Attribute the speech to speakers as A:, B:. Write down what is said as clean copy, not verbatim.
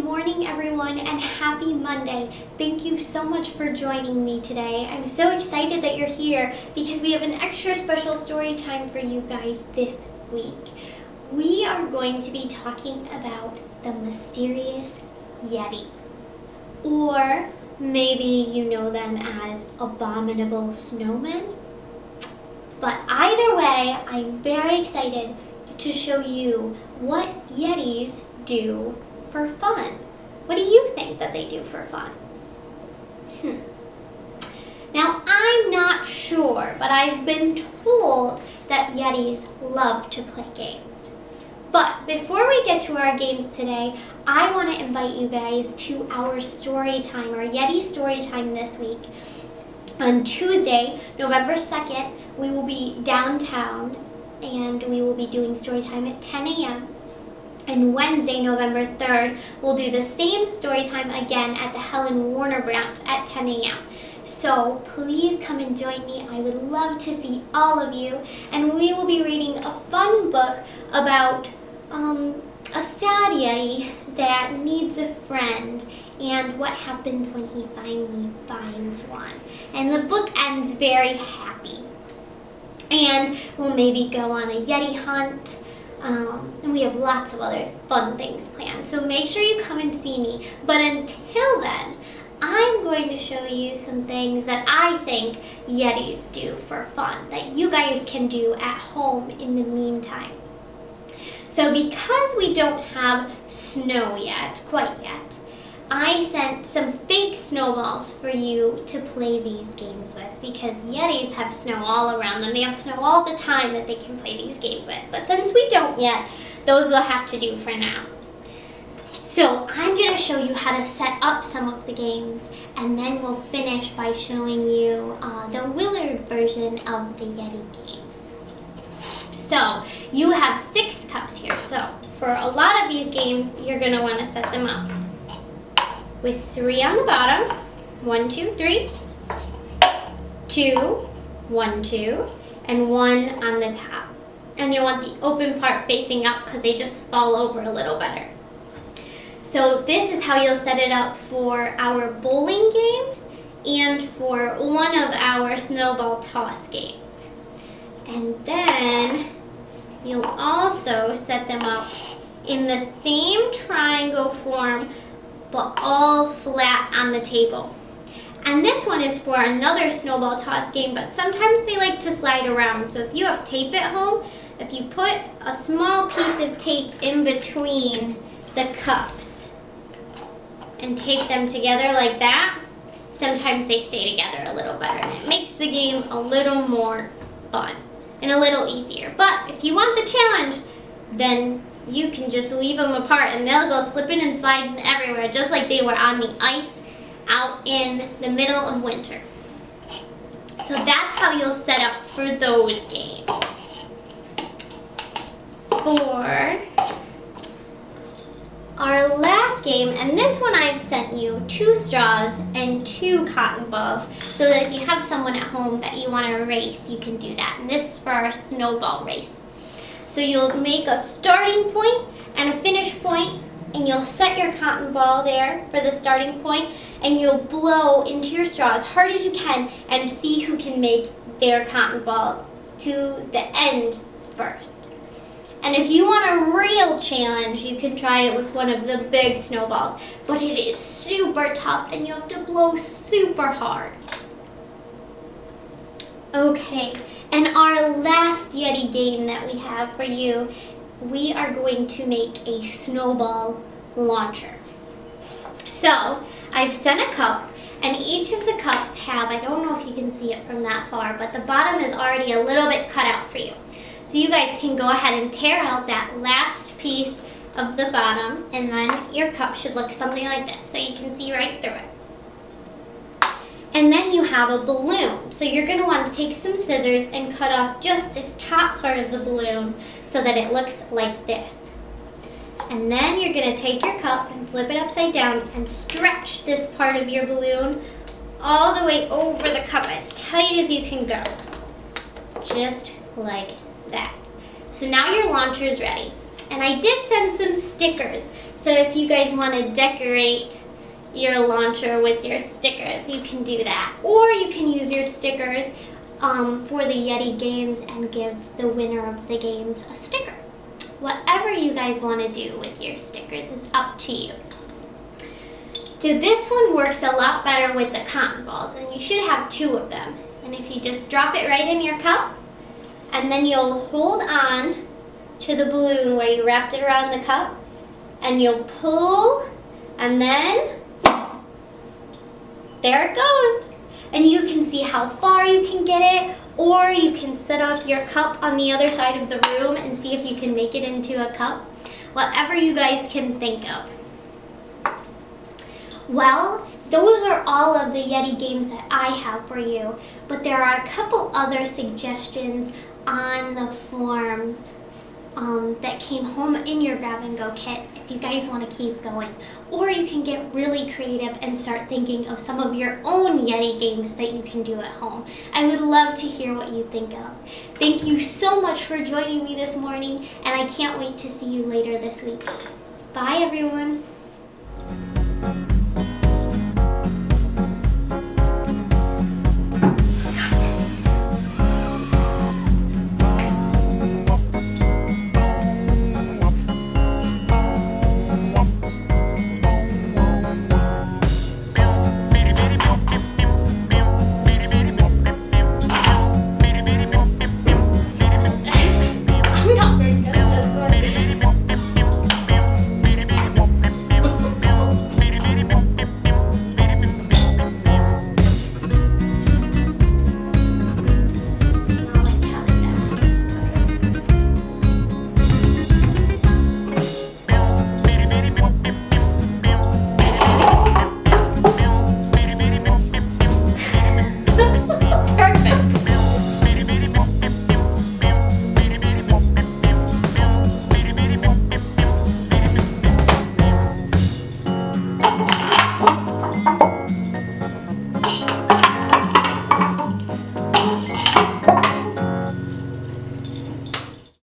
A: morning, everyone, and happy Monday. Thank you so much for joining me today. I'm so excited that you're here because we have an extra special story time for you guys this week. We are going to be talking about the mysterious Yeti, or maybe you know them as abominable snowmen. But either way, I'm very excited to show you what Yetis do for fun. What do you think that they do for fun? Now, I'm not sure, but I've been told that Yetis love to play games. But before we get to our games today, I want to invite you guys to our story time, our Yeti Story Time this week. On Tuesday, November 2nd, we will be downtown and we will be doing story time at 10 a.m. And Wednesday, November 3rd, we'll do the same story time again at the Helen Warner branch at 10 a.m. So please come and join me. I would love to see all of you. And we will be reading a fun book about a sad Yeti that needs a friend and what happens when he finally finds one. And the book ends very happy. And we'll maybe go on a Yeti hunt. And we have lots of other fun things planned. So make sure you come and see me. But until then, I'm going to show you some things that I think Yetis do for fun, that you guys can do at home in the meantime. So because we don't have snow yet, quite yet, I sent some fake snowballs for you to play these games with because Yetis have snow all around them. They have snow all the time that they can play these games with. But since we don't yet, those will have to do for now. So I'm going to show you how to set up some of the games, and then we'll finish by showing you the Willard version of the Yeti games. So you have 6 cups here. So for a lot of these games, you're going to want to set them up with 3 on the bottom, 1, 2, 3, 2, 1, 2, and 1 on the top. And you want the open part facing up because they just fall over a little better. So this is how you'll set it up for our bowling game and for one of our snowball toss games. And then you'll also set them up in the same triangle form but all flat on the table. And this one is for another snowball toss game, but sometimes they like to slide around. So if you have tape at home, if you put a small piece of tape in between the cups and tape them together like that, sometimes they stay together a little better and it makes the game a little more fun and a little easier. But if you want the challenge, then you can just leave them apart and they'll go slipping and sliding everywhere, just like they were on the ice out in the middle of winter. So that's how you'll set up for those games. For our last game, and this one I've sent you 2 straws and 2 cotton balls, so that if you have someone at home that you want to race, you can do that. And this is for our snowball race. So you'll make a starting point and a finish point, and you'll set your cotton ball there for the starting point, and you'll blow into your straw as hard as you can and see who can make their cotton ball to the end first. And if you want a real challenge, you can try it with one of the big snowballs, but it is super tough and you have to blow super hard. Okay. And our last Yeti game that we have for you, we are going to make a snowball launcher. So I've sent a cup, and each of the cups have, I don't know if you can see it from that far, but the bottom is already a little bit cut out for you. So you guys can go ahead and tear out that last piece of the bottom, and then your cup should look something like this, so you can see right through it. And then you have a balloon. So you're going to want to take some scissors and cut off just this top part of the balloon so that it looks like this. And then you're going to take your cup and flip it upside down and stretch this part of your balloon all the way over the cup as tight as you can go. Just like that. So now your launcher is ready. And I did send some stickers So if you guys want to decorate your launcher with your stickers, you can do that. Or you can use your stickers for the Yeti games and give the winner of the games a sticker. Whatever you guys want to do with your stickers is up to you. So this one works a lot better with the cotton balls, and you should have 2 of them. And if you just drop it right in your cup, and then you'll hold on to the balloon where you wrapped it around the cup, and you'll pull, and then there it goes. And you can see how far you can get it, or you can set up your cup on the other side of the room and see if you can make it into a cup. Whatever you guys can think of. Well, those are all of the Yeti games that I have for you, but there are a couple other suggestions on the forms that came home in your grab and go kits if you guys want to keep going. Or you can get really creative and start thinking of some of your own Yeti games that you can do at home. I would love to hear what you think of. Thank you so much for joining me this morning, and I can't wait to see you later this week. Bye everyone.